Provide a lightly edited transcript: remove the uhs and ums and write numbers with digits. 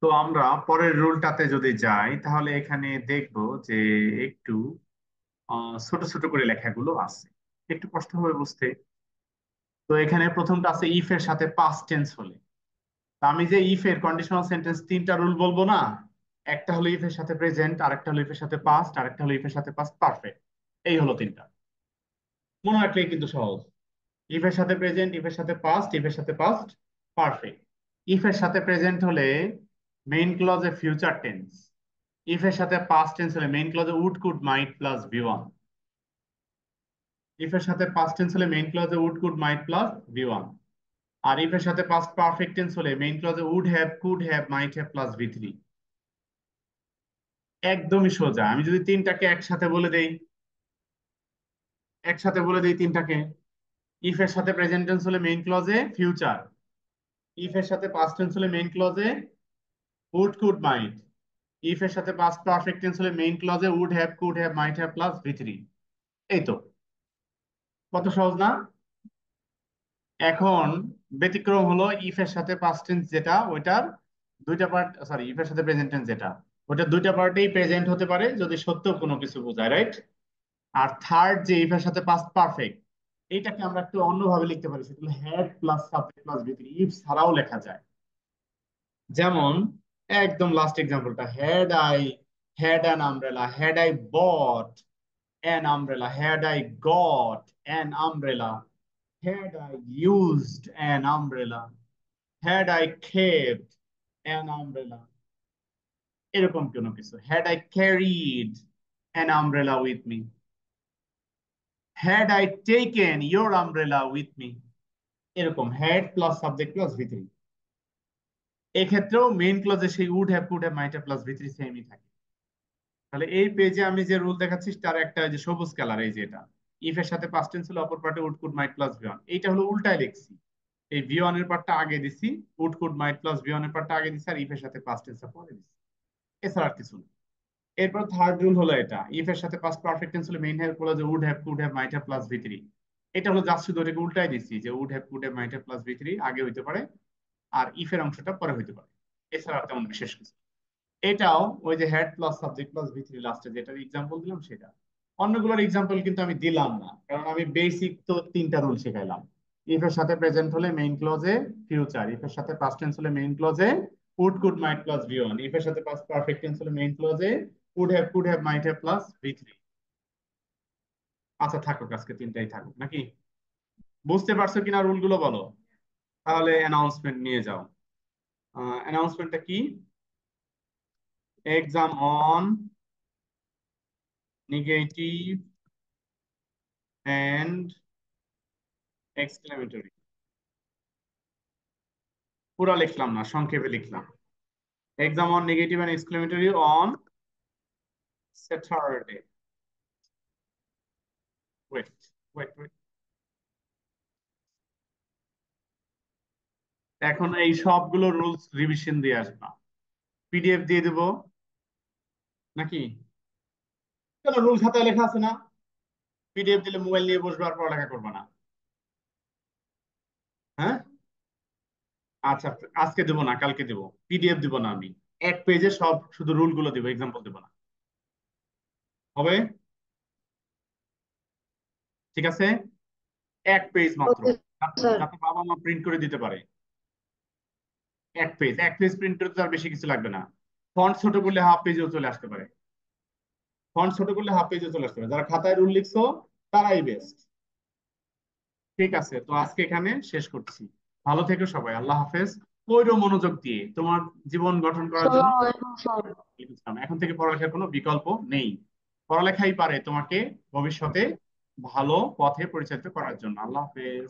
তো আমরা পরের রুলটাতে যদি যাই তাহলে এখানে দেখব যে একটু ছোট ছোট করে লেখাগুলো আছে, একটু কষ্ট হবে বুঝতে। তো এখানে প্রথমটা আছে ইফ এর সাথে পাস্ট টেন্স হলে। তা আমি যে ইফ এর কন্ডিশনাল সেন্টেন্স তিনটা রুল বলবো না, একটা হলো ইফ এর সাথে প্রেজেন্ট, আরেকটা হলো ইফ এর সাথে পাস্ট, আরেকটা হলো ইফ এর সাথে পাস্ট পারফেক্ট। এই হলো তিনটা, মনে রাখলেই কিন্তু সহজ। ইফ এর সাথে প্রেজেন্ট, ইফ এর সাথে পাস্ট, ইফ এর সাথে পাস্ট পারফেক্ট। ইফ এর সাথে প্রেজেন্ট হলে মেইন ক্লজে ফিউচার টেন্স, ইফ এর সাথে পাস্ট টেন্স হলে মেইন ক্লজে would could might plus B one, if এর সাথে পাস্ট টেন্স হলে মেইন ক্লজে would could might plus B one, আর ইফ এর সাথে পাস্ট পারফেক্ট টেন্স হলে মেইন ক্লজে would have could have might have plus V three. একদমই সোজা। আমি যদি তিনটাকে একসাথে বলে দেই, তিনটাকে, ইফ এর সাথে প্রেজেন্ট টেন্স হলে মেইন ক্লজে ফিউচার, ইফ এর সাথে পাস্ট টেন্স হলে মেইন ক্লজে উড কুড মাইট, ইফ এর সাথে পাস্ট পারফেক্ট টেন্স হলে মেইন ক্লজে would have could have might have plus V three. এই তো, কত সহজ না? এখন ব্যতিক্রম হলো ইফ এর সাথে পাস্ট টেন্স যেটা, ওইটার দুইটা পার্ট, সরি ইফ এর সাথে প্রেজেন্ট টেন্স যেটা, ওটা দুইটা পার্টেই প্রেজেন্ট হতে পারে যদি সত্য কোনো কিছু বোঝায়, রাইট? আর থার্ড যে ইফ এর সাথে পাস্ট পারফেক্ট, এইটাকে আমরা একটু অন্যভাবে লিখতে পারি, সেটা হলো had plus subject plus V three. If ছাড়াও লেখা যায়। যেমন একদম লাস্ট এক্সাম্পলটা, had an umbrella, had I bought an umbrella, had I got an umbrella, had I used an umbrella, had I kept an umbrella, এরকম কোনো কিছু, had I carried an umbrella with me, had I taken your umbrella with me, এরকম had plus subject plus V three. এক্ষেত্রেও main ক্লজে সেই would have could have might have plus V three সেমই থাকে। তাহলে এই পেজে আমি যে রুল দেখাচ্ছি তার একটা, যে সবুজ কালার, এই যে এটা, ইফ এর সাথে পাস্ট টেন্স হলো অপর পার্টে would could might plus V one, এইটা হলো উল্টায় লিখছি। এই ভি ওয়ান এর পার্টটা আগে দিছি, would could might plus V one এর পার্টটা আগে দিছি, আর ইফ এর সাথে পাস্ট টেন্সটা পরে দিছি। এছাড়া আর কিছু না। এরপর থার্ড রুল হলো এটা, ইফ এর সাথে পাস্ট পারফেক্ট টেন্স হলে মেইন হ্যাভ বলা যে would have could have might have plus V three. এটা হলো জাস্ট শুধু এটাকে উল্টাই দিছি, যে would have could have might have plus V three আগে হইতে পারে, আর ইফ এর অংশটা পরে হইতে পারে। এছাড়া আর তেমন বিশেষ কিছু। এটাও ওই যে had plus subject plus V three লাস্টে যেটার এক্সাম্পল দিলাম সেটা। অন্যগুলোর এক্সাম্পল কিন্তু আমি দিলাম না, কারণ আমি বেসিক তো তিনটা রুল শেখাইলাম। ইফ এর সাথে প্রেজেন্ট হলে মেইন ক্লজে ফিউচার, ইফ এর সাথে পাস্ট টেন্স হলে মেইন ক্লজে would could might plus V one, if এর সাথে পাস্ট পারফেক্ট টেন্স হলে মেইন ক্লজে would have could have might have plus V three. আচ্ছা থাকুক, আজকে তিনটাই থাকুক নাকি? বুঝতে পারছো কিনা রুলগুলো বলো। তাহলে অ্যানাউন্সমেন্ট নিয়ে যাও। অ্যানাউন্সমেন্টটা কি? Exam on negative and exclamatory. পুরা লিখলাম না, সংক্ষেপে লিখলাম। Exam on negative and exclamatory on Saturday. Wait wait wait, এখন এই সবগুলো রুলস রিভিশন দিয়ে আসবা। পিডিএফ দিয়ে দেবো নাকি? কেন, রুল খাতায় লেখা আছে না? পিডিএফ দিলে মোবাইল নিয়ে বসবে আর পড়ালেখা করবে না? হ্যাঁ, আচ্ছা, আজকে দেবো না, কালকে দেবো। পিডিএফ দিব না আমি, এক পেজে সব শুধু রুল গুলো দিব, এক্সাম্পল দেবো না। হবে? ঠিক আছে, এক পেজ মাত্র, ওকে স্যার। যাতে বাবা মা প্রিন্ট করে দিতে পারে। এক পেজ, এক পেজ প্রিন্ট করতে আর বেশি কিছু লাগবে না। ফন্ট ছোট করলে হাফ পেজেও চলে আসতে পারে, ফন্ট ছোট করলে হাফ পেজেও চলে আসতে পারে। যারা খাতায় রুল লিখছো তারাই বেস্ট। ঠিক আছে, তো আজকে এখানে শেষ করছি। ভালো থেকো সবাই, আল্লাহ হাফেজ। পড়ো মনোযোগ দিয়ে, তোমার জীবন গঠন করার জন্য আসসালামু আলাইকুম স্যার। লিখেছিলাম। এখন থেকে পড়ালেখার কোনো বিকল্প নেই, পড়ালেখাই পারে তোমাকে ভবিষ্যতে ভালো পথে পরিচালিত করার জন্য। আল্লাহ হাফেজ।